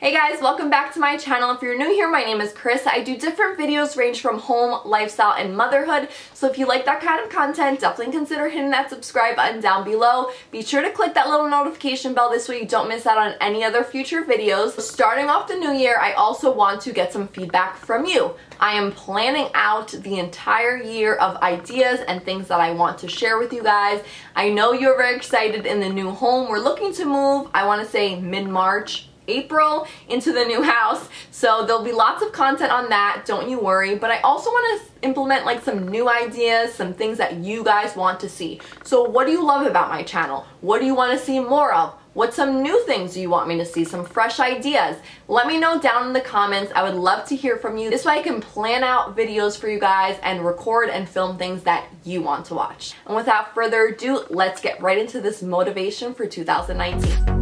Hey guys, welcome back to my channel. If you're new here, my name is Karissa. I do different videos range from home, lifestyle, and motherhood. So if you like that kind of content, definitely consider hitting that subscribe button down below. Be sure to click that little notification bell this way you don't miss out on any other future videos. Starting off the new year, I also want to get some feedback from you. I am planning out the entire year of ideas and things that I want to share with you guys. I know you're very excited in the new home. We're looking to move, I want to say mid-March, April, into the new house, so there'll be lots of content on that, don't you worry. But I also want to implement like some new ideas, some things that you guys want to see. So what do you love about my channel? What do you want to see more of? What some new things do you want me to see? Some fresh ideas? Let me know down in the comments. I would love to hear from you. This way I can plan out videos for you guys and record and film things that you want to watch. And without further ado, let's get right into this motivation for 2019.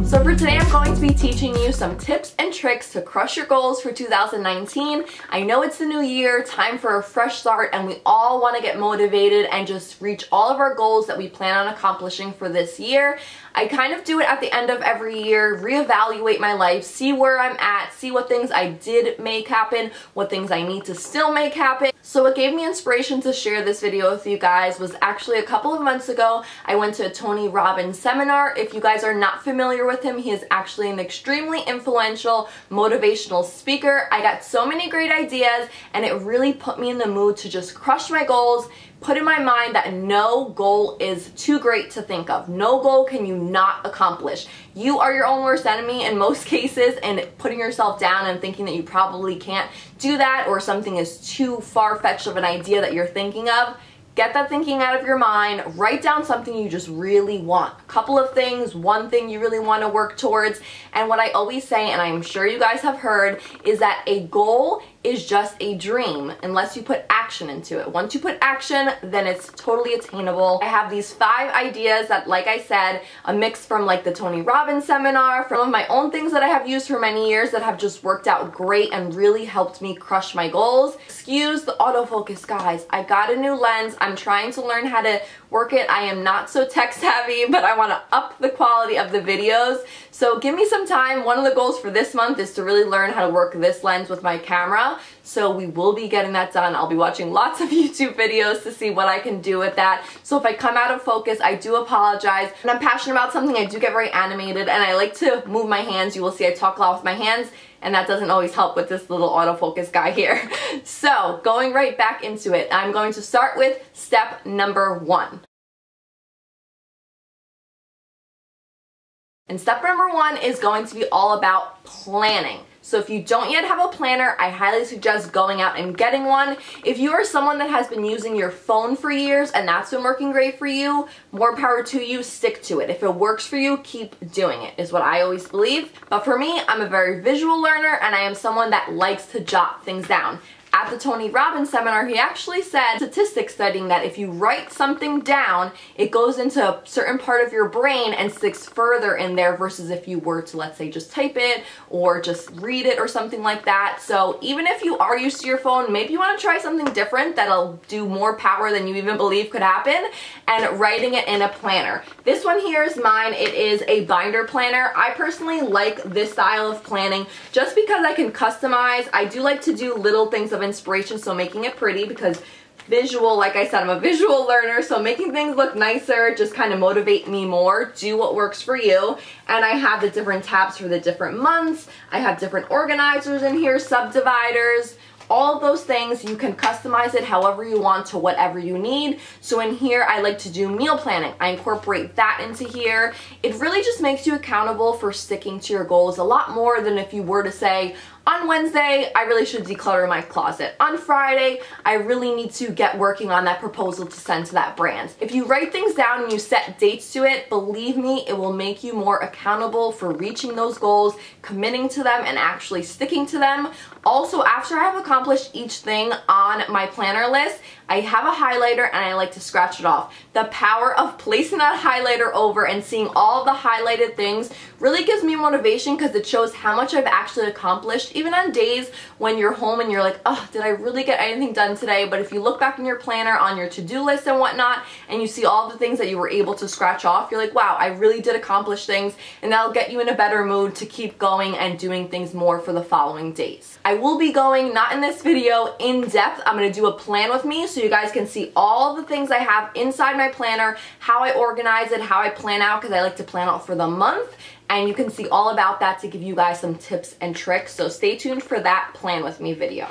So for today, I'm going to be teaching you some tips and tricks to crush your goals for 2019. I know it's the new year, time for a fresh start, and we all want to get motivated and just reach all of our goals that we plan on accomplishing for this year. I kind of do it at the end of every year, reevaluate my life, see where I'm at, see what things I did make happen, what things I need to still make happen. So what gave me inspiration to share this video with you guys was actually a couple of months ago, I went to a Tony Robbins seminar. If you guys are not familiar with him, he is actually an extremely influential motivational speaker. I got so many great ideas and it really put me in the mood to just crush my goals, put in my mind that no goal is too great to think of. No goal can you not accomplish. You are your own worst enemy in most cases, and putting yourself down and thinking that you probably can't do that or something is too far-fetched of an idea that you're thinking of. Get that thinking out of your mind. Write down something you just really want. A couple of things, one thing you really want to work towards. And what I always say, and I'm sure you guys have heard, is that a goal is just a dream unless you put action into it. Once you put action, then it's totally attainable. I have these 5 ideas that, like I said, a mix from like the Tony Robbins seminar, from my own things that I have used for many years that have just worked out great and really helped me crush my goals. Excuse the autofocus, guys. I got a new lens. I'm trying to learn how to work it. I am not so tech savvy, but I want to up the quality of the videos. So give me some time. One of the goals for this month is to really learn how to work this lens with my camera. So we will be getting that done. I'll be watching lots of YouTube videos to see what I can do with that. So if I come out of focus, I do apologize. When I'm passionate about something, I do get very animated and I like to move my hands. You will see I talk a lot with my hands, and that doesn't always help with this little autofocus guy here. So going right back into it, I'm going to start with step number 1. And step number 1 is going to be all about planning. So if you don't yet have a planner, I highly suggest going out and getting one. If you are someone that has been using your phone for years and that's been working great for you, more power to you, stick to it. If it works for you, keep doing it, is what I always believe. But for me, I'm a very visual learner and I am someone that likes to jot things down. At the Tony Robbins seminar, he actually said, statistics studying that if you write something down, it goes into a certain part of your brain and sticks further in there versus if you were to, let's say, just type it or just read it or something like that. So even if you are used to your phone, maybe you want to try something different that'll do more power than you even believe could happen, and writing it in a planner. This one here is mine. It is a binder planner. I personally like this style of planning just because I can customize. I do like to do little things of inspiration, so making it pretty, because visual, like I said, I'm a visual learner, so making things look nicer just kind of motivate me more. Do what works for you. And I have the different tabs for the different months. I have different organizers in here, subdividers, all of those things. You can customize it however you want to whatever you need. So in here, I like to do meal planning. I incorporate that into here. It really just makes you accountable for sticking to your goals a lot more than if you were to say, on Wednesday, I really should declutter my closet. On Friday, I really need to get working on that proposal to send to that brand. If you write things down and you set dates to it, believe me, it will make you more accountable for reaching those goals, committing to them, and actually sticking to them. Also, after I have accomplished each thing on my planner list, I have a highlighter and I like to scratch it off. The power of placing that highlighter over and seeing all the highlighted things really gives me motivation because it shows how much I've actually accomplished accomplished, even on days when you're home and you're like, oh, did I really get anything done today? But if you look back in your planner on your to-do list and whatnot, and you see all the things that you were able to scratch off, you're like, wow, I really did accomplish things, and that'll get you in a better mood to keep going and doing things more for the following days. I will be going, not in this video, in depth. I'm going to do a plan with me so you guys can see all the things I have inside my planner, how I organize it, how I plan out, because I like to plan out for the month, and you can see all about that to give you guys some tips and tricks. So stay tuned for that plan with me video.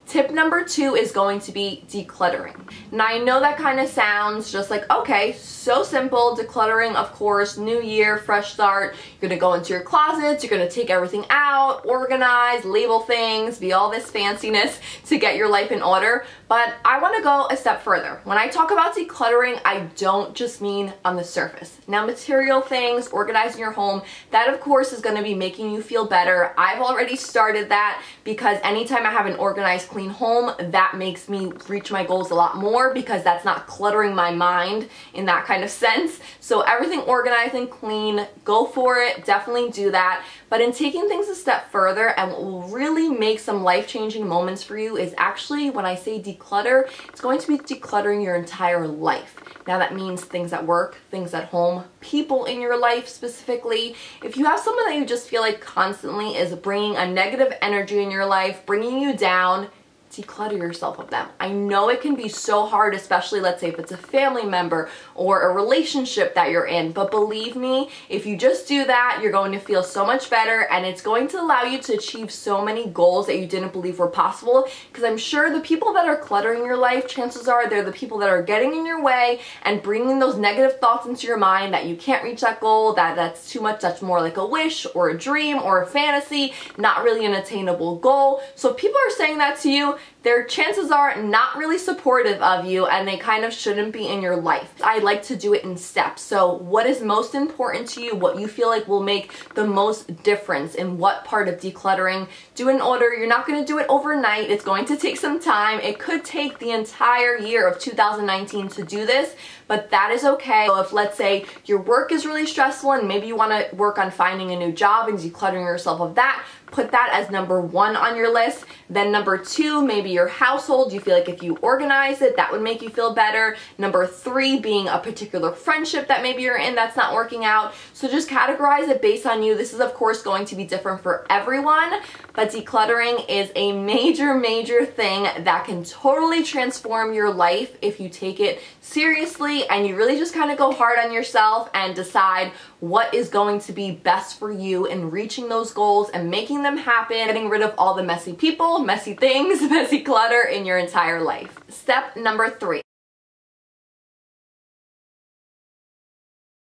Tip number 2 is going to be decluttering. Now I know that kind of sounds just like, okay, so simple. Decluttering, of course, new year, fresh start. You're gonna go into your closets, you're gonna take everything out, organize, label things, be all this fanciness to get your life in order. But I wanna go a step further. When I talk about decluttering, I don't just mean on the surface. Now material things, organizing your home, that of course is gonna be making you feel better. I've already started that because anytime I have an organized, clean home, that makes me reach my goals a lot more because that's not cluttering my mind in that kind of sense. So everything organized and clean, go for it, definitely do that. But in taking things a step further, and what will really make some life-changing moments for you is actually, when I say declutter, it's going to be decluttering your entire life. Now that means things at work, things at home, people in your life specifically. If you have someone that you just feel like constantly is bringing a negative energy in your life, bringing you down, declutter yourself of them. I know it can be so hard, especially let's say if it's a family member or a relationship that you're in, but believe me, if you just do that, you're going to feel so much better, and it's going to allow you to achieve so many goals that you didn't believe were possible, because I'm sure the people that are cluttering your life, chances are they're the people that are getting in your way and bringing those negative thoughts into your mind that you can't reach that goal, that's too much, that's more like a wish or a dream or a fantasy, not really an attainable goal. So if people are saying that to you, their chances are not really supportive of you, and they kind of shouldn't be in your life. I like to do it in steps. So what is most important to you, what you feel like will make the most difference in what part of decluttering, do in order. You're not going to do it overnight. It's going to take some time. It could take the entire year of 2019 to do this, but that is okay. So if let's say your work is really stressful and maybe you want to work on finding a new job and decluttering yourself of that, put that as number 1 on your list. Then number 2, maybe your household. You feel like if you organize it, that would make you feel better. Number 3 being a particular friendship that maybe you're in that's not working out. So just categorize it based on you. This is of course going to be different for everyone, but decluttering is a major thing that can totally transform your life if you take it seriously and you really just kind of go hard on yourself and decide what is going to be best for you in reaching those goals and making them happen, getting rid of all the messy people, messy things, messy clutter in your entire life. Step number 3.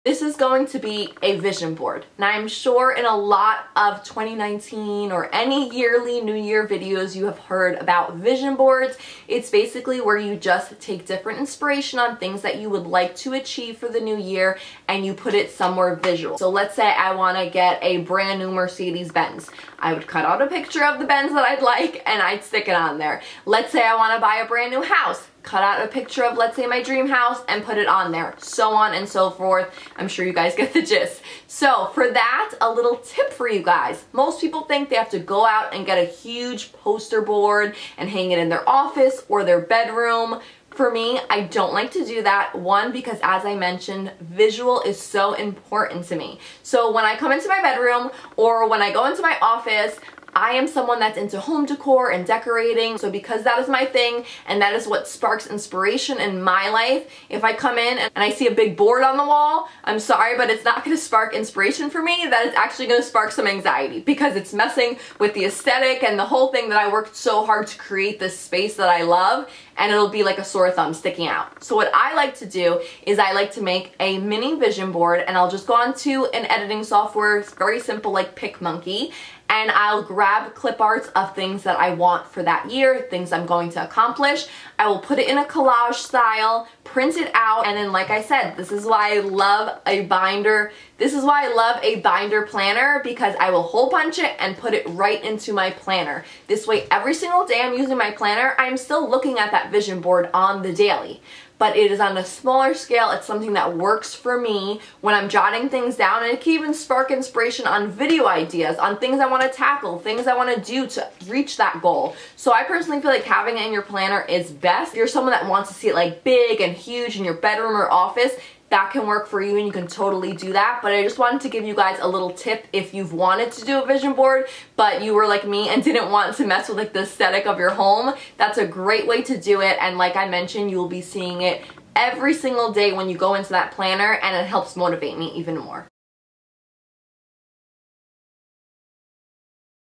This is going to be a vision board. Now I'm sure in a lot of 2019 or any yearly New Year videos you have heard about vision boards. It's basically where you just take different inspiration on things that you would like to achieve for the new year and you put it somewhere visual. So let's say I want to get a brand new Mercedes-Benz. I would cut out a picture of the Benz that I'd like and I'd stick it on there. Let's say I want to buy a brand new house. Cut out a picture of, let's say, my dream house and put it on there, so on and so forth. I'm sure you guys get the gist. So for that, a little tip for you guys. Most people think they have to go out and get a huge poster board and hang it in their office or their bedroom. For me, I don't like to do that. One, because as I mentioned, visual is so important to me. So when I come into my bedroom or when I go into my office, I am someone that's into home decor and decorating, so because that is my thing and that is what sparks inspiration in my life, if I come in and I see a big board on the wall, I'm sorry, but it's not going to spark inspiration for me. That is actually going to spark some anxiety because it's messing with the aesthetic and the whole thing that I worked so hard to create this space that I love, and it'll be like a sore thumb sticking out. So what I like to do is I like to make a mini vision board, and I'll just go onto an editing software. It's very simple, like PicMonkey, and I'll grab clip arts of things that I want for that year, things I'm going to accomplish. I will put it in a collage style, print it out, and then like I said, this is why I love a binder. This is why I love a binder planner, because I will hole punch it and put it right into my planner. This way, every single day I'm using my planner, I'm still looking at that vision board on the daily. but it is on a smaller scale. It's something that works for me when I'm jotting things down, and it can even spark inspiration on video ideas, on things I want to tackle, things I want to do to reach that goal. So I personally feel like having it in your planner is best. If you're someone that wants to see it like big and huge in your bedroom or office, that can work for you and you can totally do that. But I just wanted to give you guys a little tip if you've wanted to do a vision board but you were like me and didn't want to mess with like the aesthetic of your home. That's a great way to do it, and like I mentioned, you'll be seeing it every single day when you go into that planner, and it helps motivate me even more.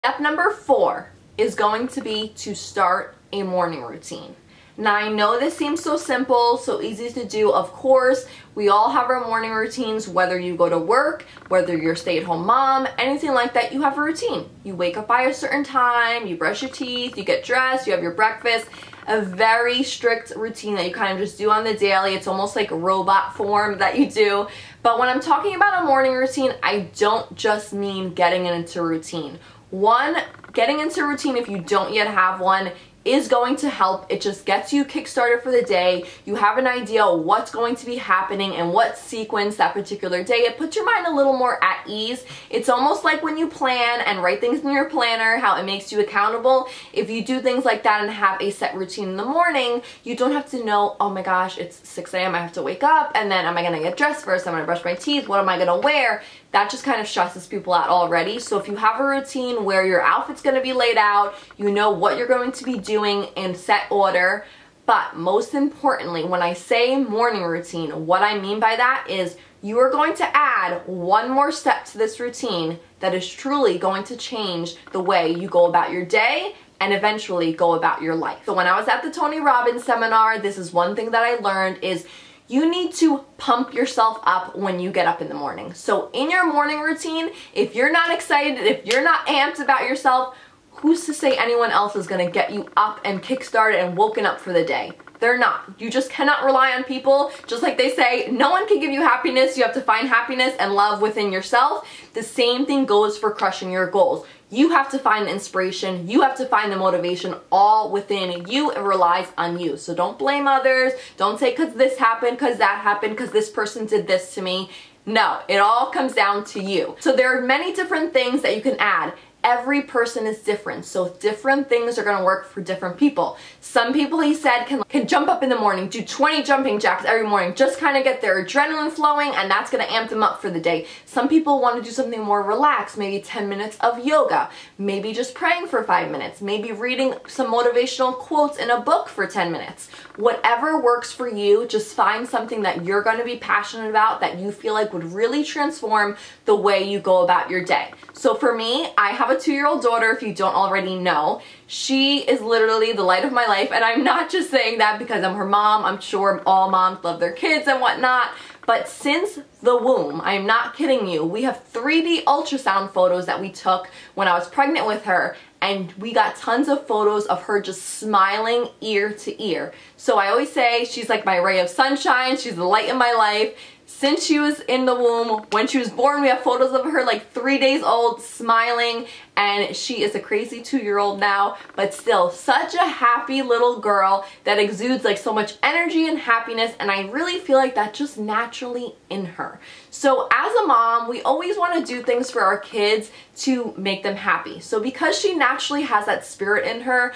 Step number 4 is going to be to start a morning routine. Now I know this seems so simple, so easy to do. Of course, we all have our morning routines, whether you go to work, whether you're a stay-at-home mom, anything like that, you have a routine. You wake up by a certain time, you brush your teeth, you get dressed, you have your breakfast, a very strict routine that you kind of just do on the daily. It's almost like a robot form that you do. But when I'm talking about a morning routine, I don't just mean getting into routine. One, getting into routine if you don't yet have one is going to help. It just gets you kickstarted for the day. You have an idea what's going to be happening and what sequence that particular day. It puts your mind a little more at ease. It's almost like when you plan and write things in your planner, how it makes you accountable. If you do things like that and have a set routine in the morning, you don't have to know, oh my gosh, it's 6 a.m. I have to wake up, and then am I gonna get dressed first? I'm gonna brush my teeth. What am I gonna wear? That just kind of stresses people out already. So if you have a routine where your outfit's gonna be laid out, you know what you're going to be doing in set order. But most importantly, when I say morning routine, what I mean by that is you are going to add one more step to this routine that is truly going to change the way you go about your day and eventually go about your life. So when I was at the Tony Robbins seminar, this is one thing that I learned is you need to pump yourself up when you get up in the morning. So in your morning routine, if you're not excited, if you're not amped about yourself, who's to say anyone else is gonna get you up and kickstarted and woken up for the day? They're not. You just cannot rely on people. Just like they say, no one can give you happiness. You have to find happiness and love within yourself. The same thing goes for crushing your goals. You have to find the inspiration. You have to find the motivation all within you. It relies on you. So don't blame others. Don't say because this happened, because that happened, because this person did this to me. No, it all comes down to you. So there are many different things that you can add. Every person is different, so different things are gonna work for different people. Some people, he said, can jump up in the morning, do 20 jumping jacks every morning, just kind of get their adrenaline flowing, and that's gonna amp them up for the day. Some people want to do something more relaxed, maybe 10 minutes of yoga, maybe just praying for 5 minutes, maybe reading some motivational quotes in a book for 10 minutes. Whatever works for you, just find something that you're gonna be passionate about that you feel like would really transform the way you go about your day. So for me, I have a 2-year-old daughter, if you don't already know. She is literally the light of my life, and I'm not just saying that because I'm her mom. I'm sure all moms love their kids and whatnot, but since the womb, I'm not kidding you, we have 3D ultrasound photos that we took when I was pregnant with her, and we got tons of photos of her just smiling ear to ear. So I always say she's like my ray of sunshine. She's the light in my life. Since she was in the womb, when she was born, we have photos of her like 3 days old, smiling, and she is a crazy 2-year-old now, but still such a happy little girl that exudes like so much energy and happiness, and I really feel like that's just naturally in her. So as a mom, we always want to do things for our kids to make them happy. So because she naturally has that spirit in her,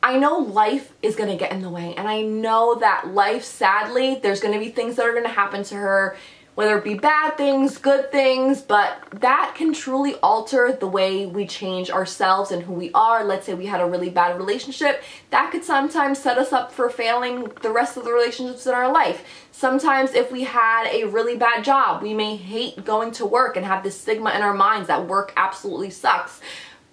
I know life is going to get in the way, and I know that life, sadly, there's going to be things that are going to happen to her, whether it be bad things, good things, but that can truly alter the way we change ourselves and who we are. Let's say we had a really bad relationship, that could sometimes set us up for failing the rest of the relationships in our life. Sometimes if we had a really bad job, we may hate going to work and have this stigma in our minds that work absolutely sucks.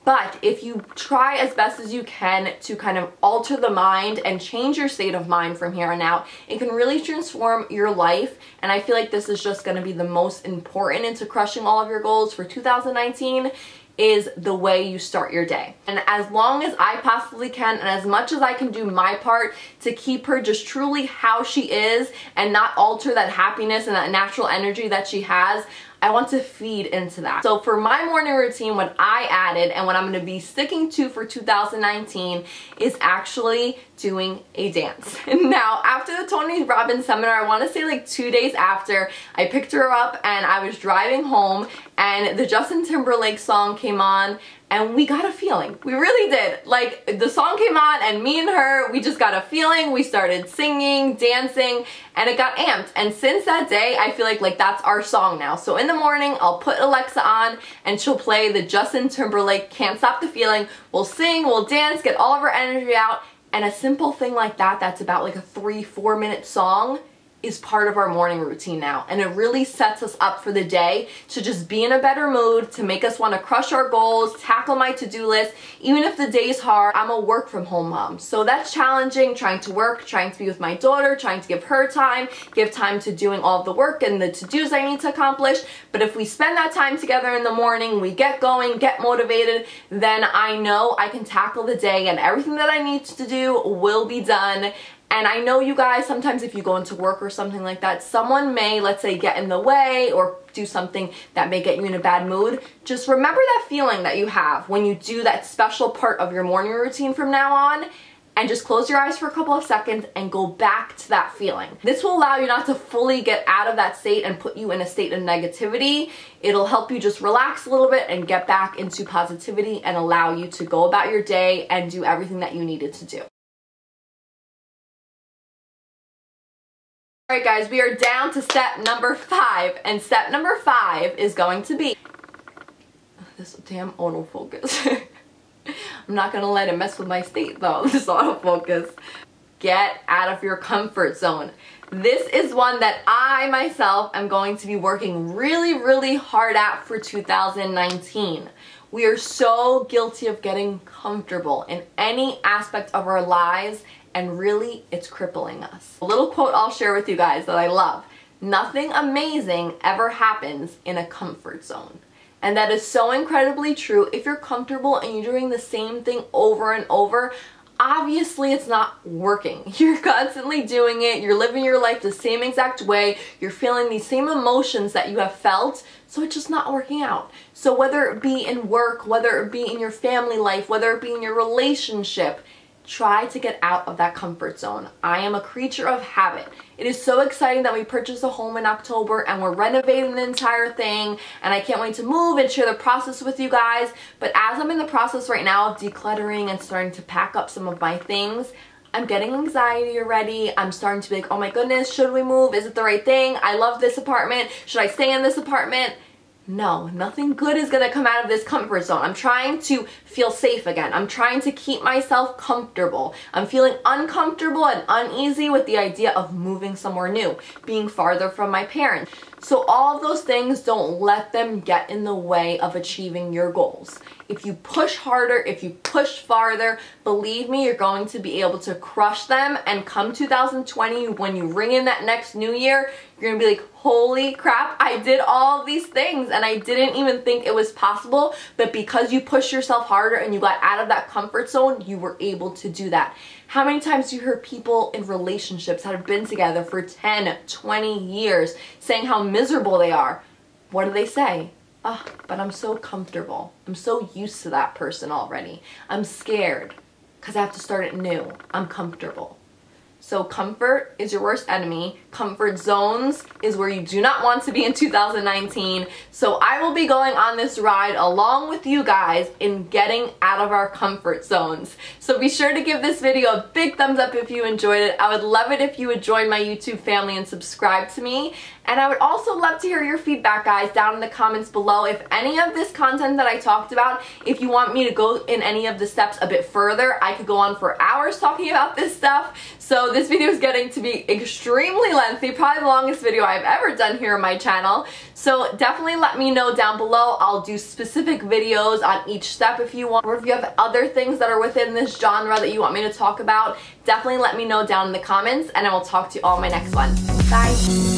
But if you try as best as you can to kind of alter the mind and change your state of mind from here on out, it can really transform your life. And I feel like this is just going to be the most important into crushing all of your goals for 2019 is the way you start your day. And as long as I possibly can, and as much as I can do my part to keep her just truly how she is and not alter that happiness and that natural energy that she has, I want to feed into that. So for my morning routine, what I added and what I'm going to be sticking to for 2019 is actually doing a dance. Now, after the Tony Robbins seminar, I want to say like 2 days after, I picked her up and I was driving home and the Justin Timberlake song came on and we got a feeling. We really did. Like, the song came on and me and her, we just got a feeling. We started singing, dancing, and it got amped. And since that day, I feel like that's our song now. So in the morning, I'll put Alexa on and she'll play the Justin Timberlake Can't Stop the Feeling. We'll sing, we'll dance, get all of our energy out. And a simple thing like that, that's about like a 3-4 minute song, is part of our morning routine now. And it really sets us up for the day to just be in a better mood, to make us want to crush our goals, tackle my to-do list. Even if the day's hard, I'm a work from home mom. So that's challenging, trying to work, trying to be with my daughter, trying to give her time, give time to doing all of the work and the to-dos I need to accomplish. But if we spend that time together in the morning, we get going, get motivated, then I know I can tackle the day and everything that I need to do will be done. And I know you guys, sometimes if you go into work or something like that, someone may, let's say, get in the way or do something that may get you in a bad mood. Just remember that feeling that you have when you do that special part of your morning routine from now on, and just close your eyes for a couple of seconds and go back to that feeling. This will allow you not to fully get out of that state and put you in a state of negativity. It'll help you just relax a little bit and get back into positivity and allow you to go about your day and do everything that you needed to do. Alright guys, we are down to step number 5, and step number 5 is going to be this damn autofocus. I'm not going to let it mess with my state though, this autofocus. Get out of your comfort zone. This is one that I myself am going to be working really hard at for 2019. We are so guilty of getting comfortable in any aspect of our lives, and really it's crippling us. A little quote I'll share with you guys that I love. Nothing amazing ever happens in a comfort zone. And that is so incredibly true. If you're comfortable and you're doing the same thing over and over, obviously it's not working. You're constantly doing it, you're living your life the same exact way, you're feeling these same emotions that you have felt, so it's just not working out. So whether it be in work, whether it be in your family life, whether it be in your relationship, try to get out of that comfort zone. I am a creature of habit. It is so exciting that we purchased a home in October and we're renovating the entire thing, and I can't wait to move and share the process with you guys. But as I'm in the process right now of decluttering and starting to pack up some of my things, I'm getting anxiety already. I'm starting to be like, oh my goodness, should we move? Is it the right thing? I love this apartment. Should I stay in this apartment? No, nothing good is gonna come out of this comfort zone. I'm trying to feel safe again. I'm trying to keep myself comfortable. I'm feeling uncomfortable and uneasy with the idea of moving somewhere new, being farther from my parents. So all of those things, don't let them get in the way of achieving your goals. If you push harder, if you push farther, believe me, you're going to be able to crush them. And come 2020, when you ring in that next new year, you're gonna be like, holy crap, I did all of these things and I didn't even think it was possible. But because you pushed yourself harder and you got out of that comfort zone, you were able to do that. How many times do you hear people in relationships that have been together for 10, 20 years saying how miserable they are? What do they say? Oh, but I'm so comfortable. I'm so used to that person already. I'm scared because I have to start it new. I'm comfortable. So comfort is your worst enemy. Comfort zones is where you do not want to be in 2019. So I will be going on this ride along with you guys in getting out of our comfort zones. So be sure to give this video a big thumbs up if you enjoyed it. I would love it if you would join my YouTube family and subscribe to me. And I would also love to hear your feedback, guys, down in the comments below. If any of this content that I talked about, if you want me to go in any of the steps a bit further, I could go on for hours talking about this stuff. So this video is getting to be extremely lengthy, probably the longest video I've ever done here on my channel. So definitely let me know down below. I'll do specific videos on each step if you want, or if you have other things that are within this genre that you want me to talk about, definitely let me know down in the comments, and I will talk to you all in my next one. Bye!